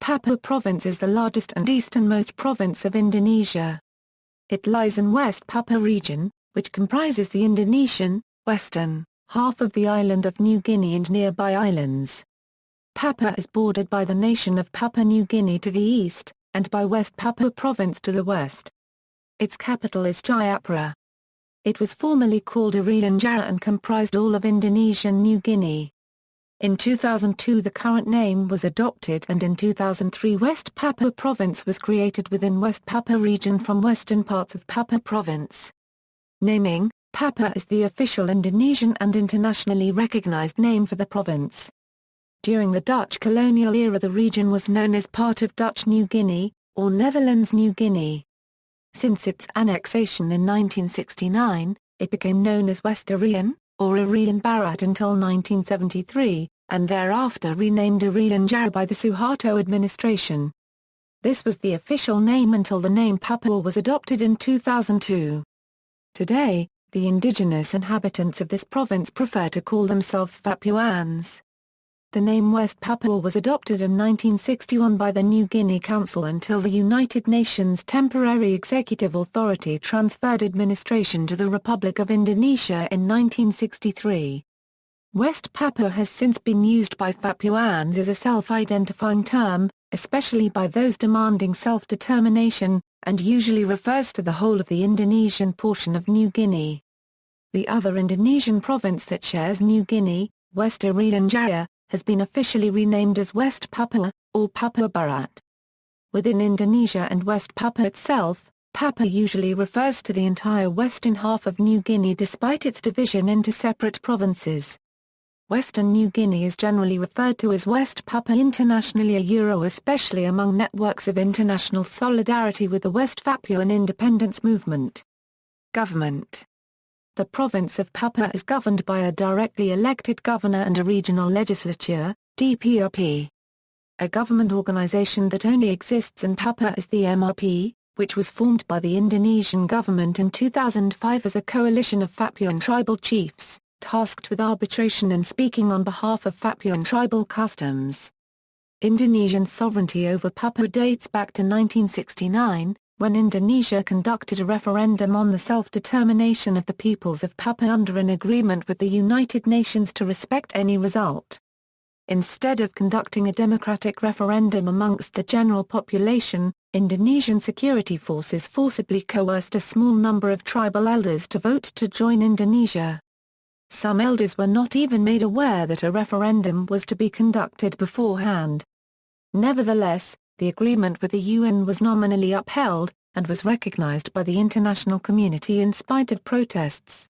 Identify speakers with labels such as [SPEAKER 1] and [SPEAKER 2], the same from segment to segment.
[SPEAKER 1] Papua Province is the largest and easternmost province of Indonesia. It lies in West Papua region, which comprises the Indonesian, western, half of the island of New Guinea and nearby islands. Papua is bordered by the nation of Papua New Guinea to the east, and by West Papua Province to the west. Its capital is Jayapura. It was formerly called Irian Jaya and comprised all of Indonesian New Guinea. In 2002 the current name was adopted, and in 2003 West Papua Province was created within West Papua region from western parts of Papua Province. Naming: Papua is the official Indonesian and internationally recognized name for the province. During the Dutch colonial era the region was known as part of Dutch New Guinea, or Netherlands New Guinea. Since its annexation in 1969, it became known as West Irian, or Irian Barat until 1973, and thereafter renamed Irian Jaya by the Suharto administration. This was the official name until the name Papua was adopted in 2002. Today, the indigenous inhabitants of this province prefer to call themselves Papuans. The name West Papua was adopted in 1961 by the New Guinea Council until the United Nations Temporary Executive Authority transferred administration to the Republic of Indonesia in 1963. West Papua has since been used by Papuans as a self-identifying term, especially by those demanding self-determination, and usually refers to the whole of the Indonesian portion of New Guinea. The other Indonesian province that shares New Guinea, West Irian Jaya, has been officially renamed as West Papua, or Papua Barat. Within Indonesia and West Papua itself, Papua usually refers to the entire western half of New Guinea despite its division into separate provinces. Western New Guinea is generally referred to as West Papua internationally, especially among networks of international solidarity with the West Papuan independence movement. Government. The province of Papua is governed by a directly elected governor and a regional legislature, DPRP. A government organization that only exists in Papua is the MRP, which was formed by the Indonesian government in 2005 as a coalition of Papuan tribal chiefs, tasked with arbitration and speaking on behalf of Papuan tribal customs. Indonesian sovereignty over Papua dates back to 1969, when Indonesia conducted a referendum on the self-determination of the peoples of Papua under an agreement with the United Nations to respect any result. Instead of conducting a democratic referendum amongst the general population, Indonesian security forces forcibly coerced a small number of tribal elders to vote to join Indonesia. Some elders were not even made aware that a referendum was to be conducted beforehand. Nevertheless, the agreement with the UN was nominally upheld, and was recognized by the international community in spite of protests.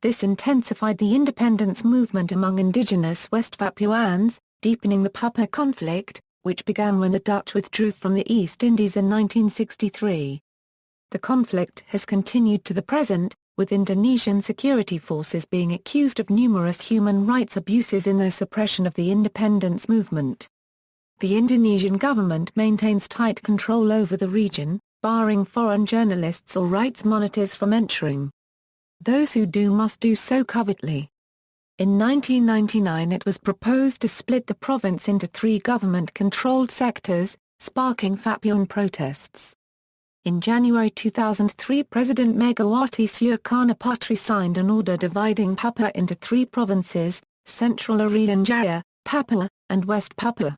[SPEAKER 1] This intensified the independence movement among indigenous West Papuans, deepening the Papua conflict, which began when the Dutch withdrew from the East Indies in 1963. The conflict has continued to the present, with Indonesian security forces being accused of numerous human rights abuses in their suppression of the independence movement. The Indonesian government maintains tight control over the region, barring foreign journalists or rights monitors from entering. Those who do must do so covertly. In 1999 it was proposed to split the province into 3 government-controlled sectors, sparking Papuan protests. In January 2003 President Megawati Soekarno-Putri signed an order dividing Papua into 3 provinces, Central Irian Jaya, Papua, and West Papua.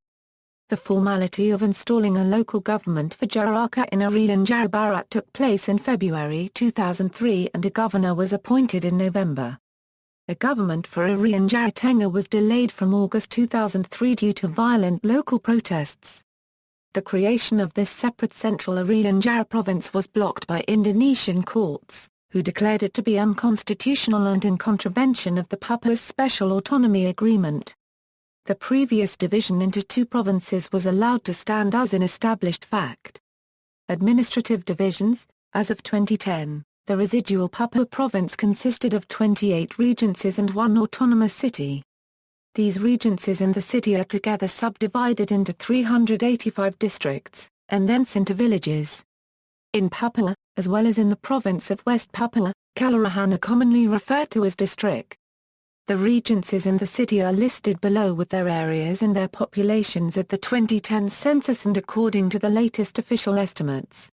[SPEAKER 1] The formality of installing a local government for Jayapura in Irian Jaya Barat took place in February 2003 and a governor was appointed in November. A government for Irian Jaya Tengah was delayed from August 2003 due to violent local protests. The creation of this separate Central Irian Jaya province was blocked by Indonesian courts, who declared it to be unconstitutional and in contravention of the Papua's Special Autonomy Agreement. The previous division into 2 provinces was allowed to stand as an established fact. Administrative divisions. As of 2010, the residual Papua province consisted of 28 regencies and 1 autonomous city. These regencies and the city are together subdivided into 385 districts, and thence into villages. In Papua, as well as in the province of West Papua, Kelurahan are commonly referred to as district. The regencies in the city are listed below with their areas and their populations at the 2010 census and according to the latest official estimates.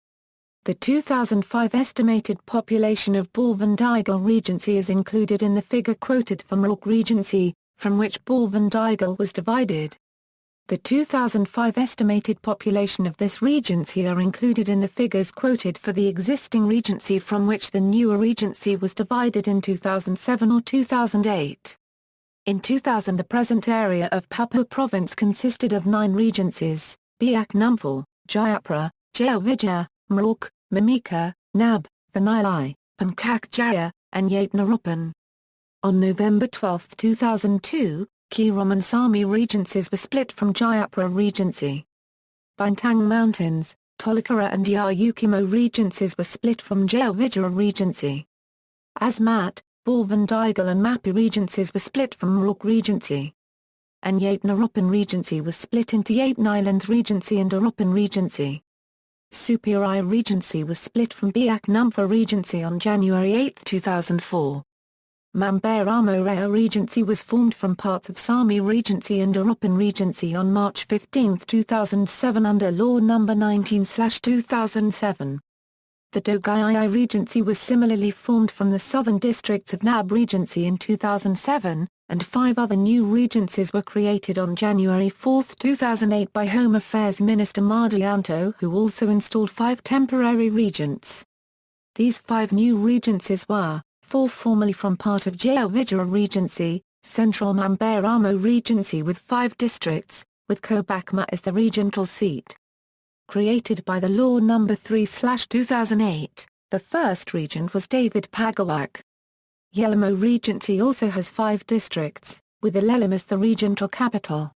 [SPEAKER 1] The 2005 estimated population of Bourbon-Daegal Regency is included in the figure quoted for Morook Regency, from which Bourbon-Daegal was divided. The 2005 estimated population of this regency are included in the figures quoted for the existing regency from which the newer regency was divided in 2007 or 2008. In 2000 the present area of Papua Province consisted of 9 regencies: Biak Numfor, Jayapura, Jaya, Morook, Mimika, Nab, Vanilai, Pankak Jaya, and Yatnaropan. On November 12, 2002, Kirom and Sami regencies were split from Jayapura Regency. Bintang Mountains, Tolokara and Yayukimo regencies were split from Jayapura Regency. Asmat, Bourbon-Daegal and Mapi regencies were split from Morook Regency. And Yatnaropan Regency was split into Yapen Islands Regency and Aropan Regency. Superior Regency was split from Biak Numfor Regency on January 8, 2004. Mamberamo Raya Regency was formed from parts of Sami Regency and Aropan Regency on March 15, 2007 under Law No. 19/2007. The Dogai Regency was similarly formed from the southern districts of Nab Regency in 2007, and 5 other new regencies were created on January 4, 2008 by Home Affairs Minister Mardianto, who also installed 5 temporary regents. These 5 new regencies were 4 formerly from part of Jayapura Regency, Central Mamberamo Regency with 5 districts, with Kobakma as the regental seat. Created by the Law No. 3/2008, the first regent was David Pagawak. Yelemo Regency also has 5 districts, with Ilelim as the regental capital.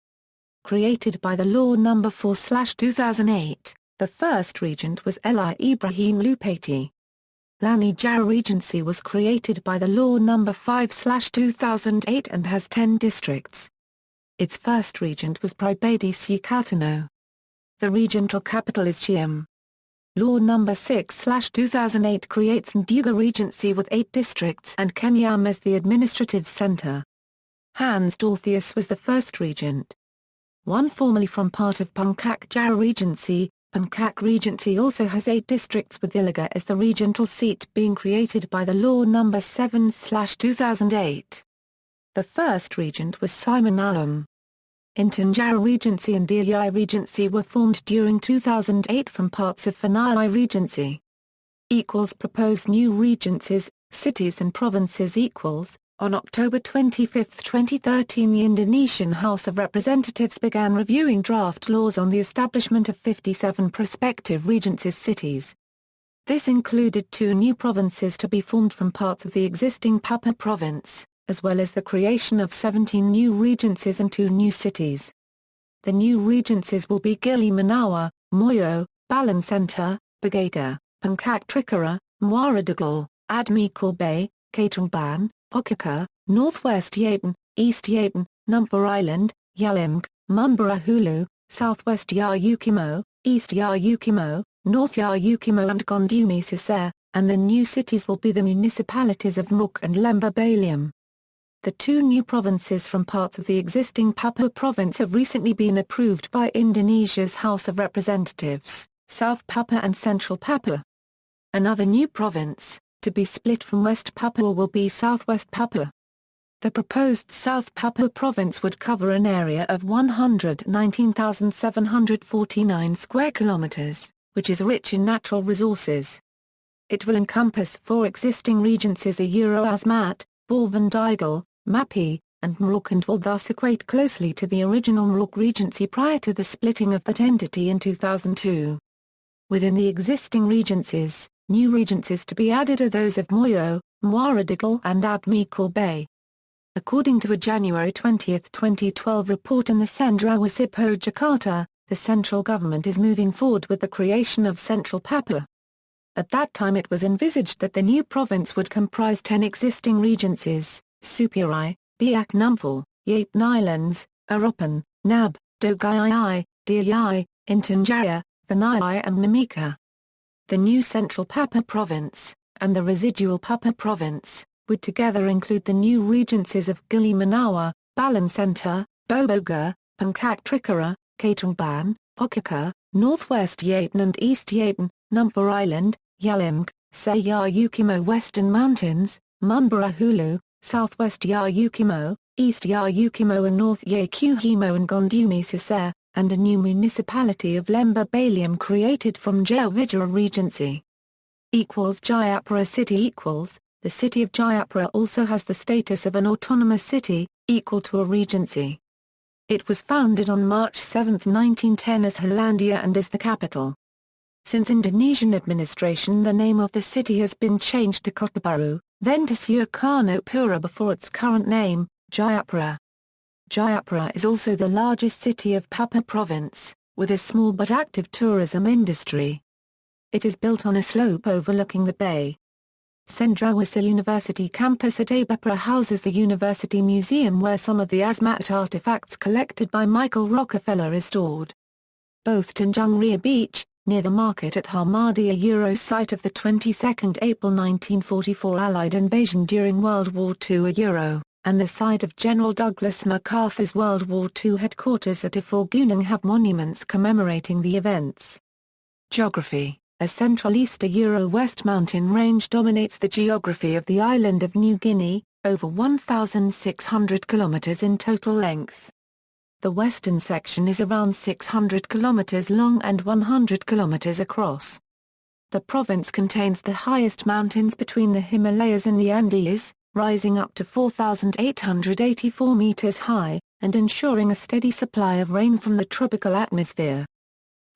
[SPEAKER 1] Created by the Law No. 4/2008, the first regent was Eli Ibrahim Lupati. Lani Jaya Regency was created by the Law No. 5/2008 and has 10 districts. Its first regent was Pribadi Sukartano. The regental capital is Chiam. Law No. 6/2008 creates Nduga Regency with 8 districts and Kenyam as the administrative centre. Hans Dorthius was the first regent. 1 formerly from part of Pankak Jaya Regency, Pankak Regency also has 8 districts with Iliga as the regental seat being created by the Law No. 7/2008. The first regent was Simon Alam. Intan Jaya Regency and Diai Regency were formed during 2008 from parts of Fanai Regency. Proposed new regencies, cities and provinces On October 25, 2013 the Indonesian House of Representatives began reviewing draft laws on the establishment of 57 prospective regencies cities. This included 2 new provinces to be formed from parts of the existing Papua Province, as well as the creation of 17 new regencies and 2 new cities. The new regencies will be Gili Manawa, Moyo, Balan Center, Bagaga, Pankak Trikara, Muara Admi Korbay, Katungban, Okaka, Northwest Yapen, East Yapen, Numfor Island, Yalimg, Mumbara Hulu, Southwest Yayukimo, East Yayukimo, North Yayukimo and Gondumi Sisare, and the new cities will be the municipalities of Morook and Lemba Balium. The 2 new provinces from parts of the existing Papua Province have recently been approved by Indonesia's House of Representatives, South Papua and Central Papua. Another new province, to be split from West Papua, will be Southwest Papua. The proposed South Papua Province would cover an area of 119,749 square kilometers, which is rich in natural resources. It will encompass 4 existing regencies Asmat, Bourbon-Daegal, Mapi, and Morook and will thus equate closely to the original Morook Regency prior to the splitting of that entity in 2002. Within the existing regencies, new regencies to be added are those of Moyo, Muara and Admi Korbay. According to a January 20, 2012 report in the Cendrawasih Jakarta, the central government is moving forward with the creation of Central Papua. At that time it was envisaged that the new province would comprise 10 existing regencies: Superior, Biak Numfor, Yapen Islands, Aropan, Nab, Dogai, Diai, Intan Jaya, Vanilai and Mimika. The new Central Papua Province, and the residual Papua Province, would together include the new regencies of Gili Manawa, Balan Center, Boboga, Pankak Trikara, Katongban, Okaka, Northwest Yapen and East Yapen, Numfor Island, Yalimg, Sayayukimo Western Mountains, Mumbara Hulu, Southwest Yayukimo, East Yayukimo and North Yakuhimo and Gondumi Sisare, and a new municipality of Lemba Balium created from Jayavijaya Regency. Jayapura City The city of Jayapura also has the status of an autonomous city, equal to a regency. It was founded on March 7, 1910 as Hollandia and is the capital. Since Indonesian administration, the name of the city has been changed to Kota Baru, then to Sukarno Pura before its current name, Jayapura. Jayapura is also the largest city of Papua Province, with a small but active tourism industry. It is built on a slope overlooking the bay. Cendrawasih University campus at Jayapura houses the University Museum where some of the Asmat artifacts collected by Michael Rockefeller is stored. Both Tanjung Ria Beach, near the market at Harmadia Euro site of the 22nd April 1944 Allied invasion during World War II Euro, and the site of General Douglas MacArthur's World War II headquarters at Iforgunung have monuments commemorating the events. Geography A central easter Euro-West mountain range dominates the geography of the island of New Guinea, over 1,600 kilometers in total length. The western section is around 600 kilometers long and 100 kilometers across. The province contains the highest mountains between the Himalayas and the Andes, rising up to 4,884 meters high, and ensuring a steady supply of rain from the tropical atmosphere.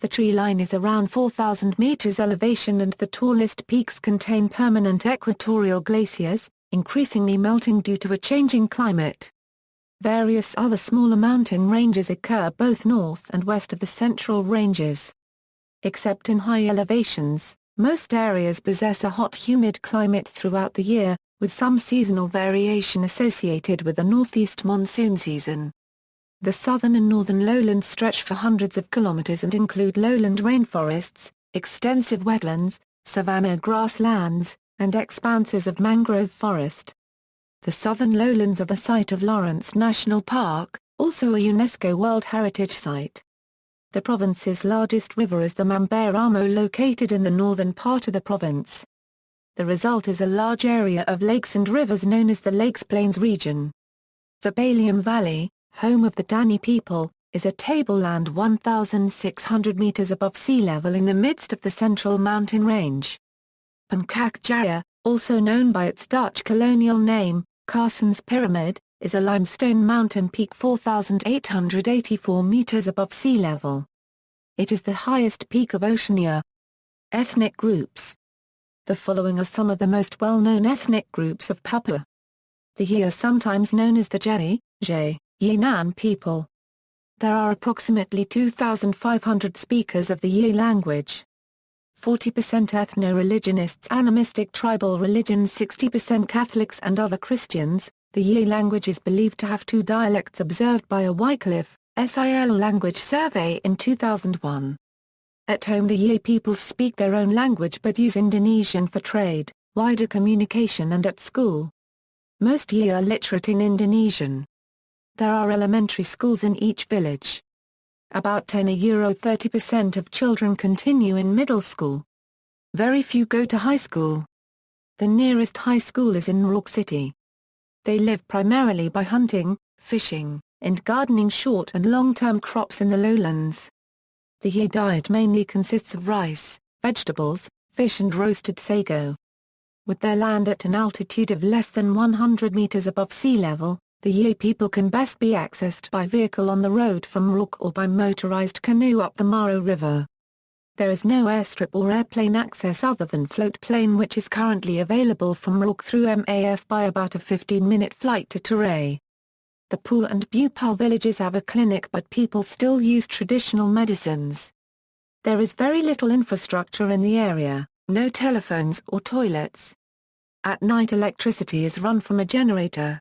[SPEAKER 1] The tree line is around 4,000 meters elevation and the tallest peaks contain permanent equatorial glaciers, increasingly melting due to a changing climate. Various other smaller mountain ranges occur both north and west of the central ranges. Except in high elevations, most areas possess a hot humid climate throughout the year, with some seasonal variation associated with the northeast monsoon season. The southern and northern lowlands stretch for hundreds of kilometers and include lowland rainforests, extensive wetlands, savanna grasslands, and expanses of mangrove forest. The southern lowlands are the site of Lawrence National Park, also a UNESCO World Heritage Site. The province's largest river is the Mamberamo located in the northern part of the province. The result is a large area of lakes and rivers known as the Lakes Plains region. The Balium Valley, home of the Dani people, is a tableland 1,600 meters above sea level in the midst of the central mountain range. Pankak Jaya, also known by its Dutch colonial name, Carson's Pyramid, is a limestone mountain peak 4,884 meters above sea level. It is the highest peak of Oceania. Ethnic groups. The following are some of the most well-known ethnic groups of Papua. The Yi are sometimes known as the Yinan people. There are approximately 2,500 speakers of the Yi language. 40% ethno-religionists, animistic tribal religions, 60% Catholics and other Christians. The Yi language is believed to have two dialects observed by a Wycliffe SIL language survey in 2001. At home the Yi peoples speak their own language but use Indonesian for trade, wider communication and at school. Most Yi are literate in Indonesian. There are elementary schools in each village. About 30% of children continue in middle school. Very few go to high school. The nearest high school is in Rock City. They live primarily by hunting, fishing, and gardening short and long-term crops in the lowlands. The Yi diet mainly consists of rice, vegetables, fish and roasted sago. With their land at an altitude of less than 100 meters above sea level, the Yi people can best be accessed by vehicle on the road from Rock or by motorized canoe up the Maro River. There is no airstrip or airplane access other than float plane which is currently available from Rock through MAF by about a 15-minute flight to Ture. The Pu and Bupal villages have a clinic but people still use traditional medicines. There is very little infrastructure in the area, no telephones or toilets. At night electricity is run from a generator.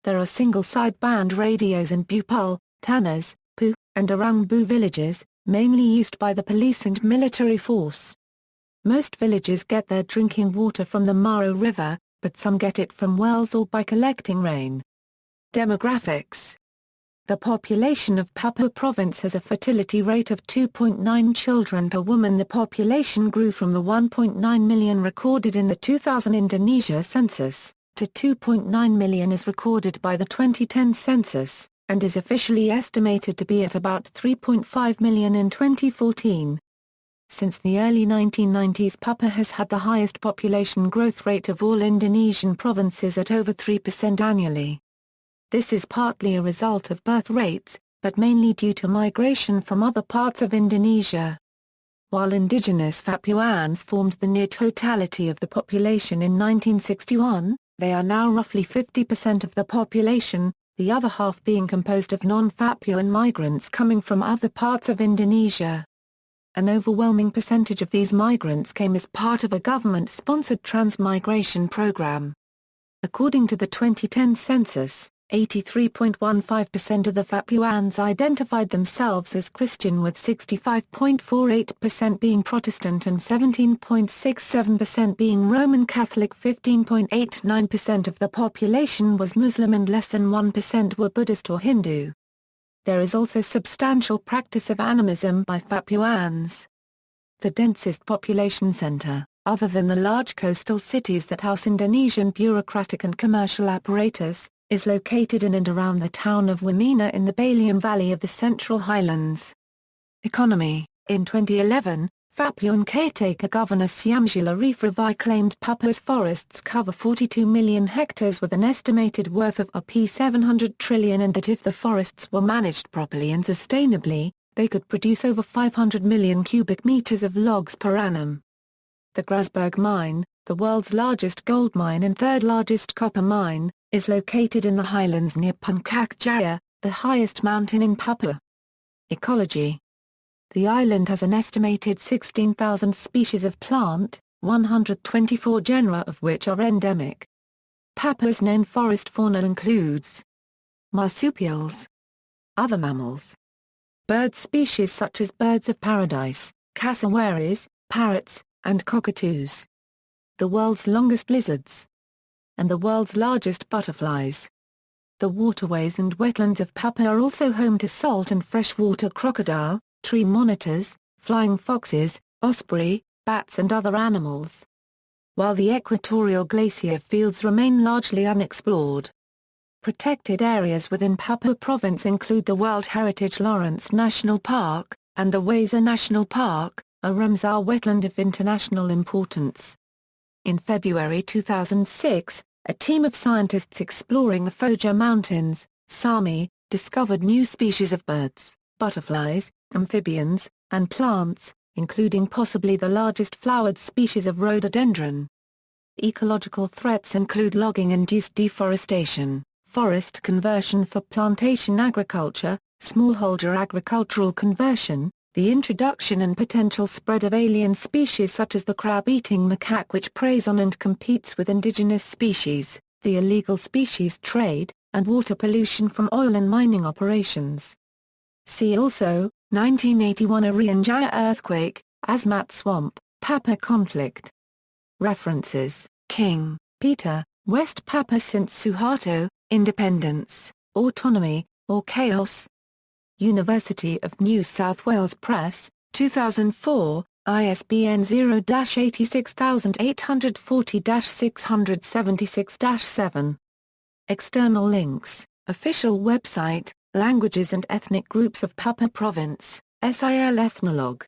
[SPEAKER 1] There are single sideband radios in Bupal, Tanas, Pu, and Arangbu villages, mainly used by the police and military force. Most villages get their drinking water from the Maro River, but some get it from wells or by collecting rain. Demographics. The population of Papua Province has a fertility rate of 2.9 children per woman. The population grew from the 1.9 million recorded in the 2000 Indonesia census, to 2.9 million as recorded by the 2010 census, and is officially estimated to be at about 3.5 million in 2014. Since the early 1990s, Papua has had the highest population growth rate of all Indonesian provinces at over 3% annually. This is partly a result of birth rates, but mainly due to migration from other parts of Indonesia. While indigenous Papuans formed the near totality of the population in 1961, they are now roughly 50% of the population, the other half being composed of non-Papuan migrants coming from other parts of Indonesia. An overwhelming percentage of these migrants came as part of a government-sponsored transmigration program. According to the 2010 census, 83.15% of the Papuans identified themselves as Christian, with 65.48% being Protestant and 17.67% being Roman Catholic. 15.89% of the population was Muslim and less than 1% were Buddhist or Hindu. There is also substantial practice of animism by Papuans. The densest population center, other than the large coastal cities that house Indonesian bureaucratic and commercial apparatus, is located in and around the town of Wamena in the Balian Valley of the Central Highlands. Economy. In 2011, Papuan caretaker Governor Syamjula Refrevi claimed Papua's forests cover 42 million hectares with an estimated worth of Rs 700 trillion, and that if the forests were managed properly and sustainably, they could produce over 500 million cubic meters of logs per annum. The Grasberg mine, the world's largest gold mine and third largest copper mine, is located in the highlands near Puncak Jaya, the highest mountain in Papua. Ecology. The island has an estimated 16,000 species of plant, 124 genera of which are endemic. Papua's known forest fauna includes marsupials, other mammals, bird species such as birds of paradise, cassowaries, parrots, and cockatoos, the world's longest lizards, and the world's largest butterflies. The waterways and wetlands of Papua are also home to salt and freshwater crocodile, tree monitors, flying foxes, osprey, bats and other animals. While the equatorial glacier fields remain largely unexplored. Protected areas within Papua Province include the World Heritage Lawrence National Park, and the Weza National Park, a Ramsar wetland of international importance. In February 2006, a team of scientists exploring the Foja Mountains, Sami, discovered new species of birds, butterflies, amphibians, and plants, including possibly the largest flowered species of rhododendron. Ecological threats include logging-induced deforestation, forest conversion for plantation agriculture, smallholder agricultural conversion, the introduction and potential spread of alien species such as the crab-eating macaque which preys on and competes with indigenous species, the illegal species trade, and water pollution from oil and mining operations. See also, 1981 Irian Jaya earthquake, Asmat Swamp, Papua conflict. References: King, Peter, West Papua since Suharto, Independence, Autonomy, or Chaos. University of New South Wales Press, 2004, ISBN 0-86840-676-7. External links: Official website, Languages and Ethnic Groups of Papua Province, SIL Ethnologue.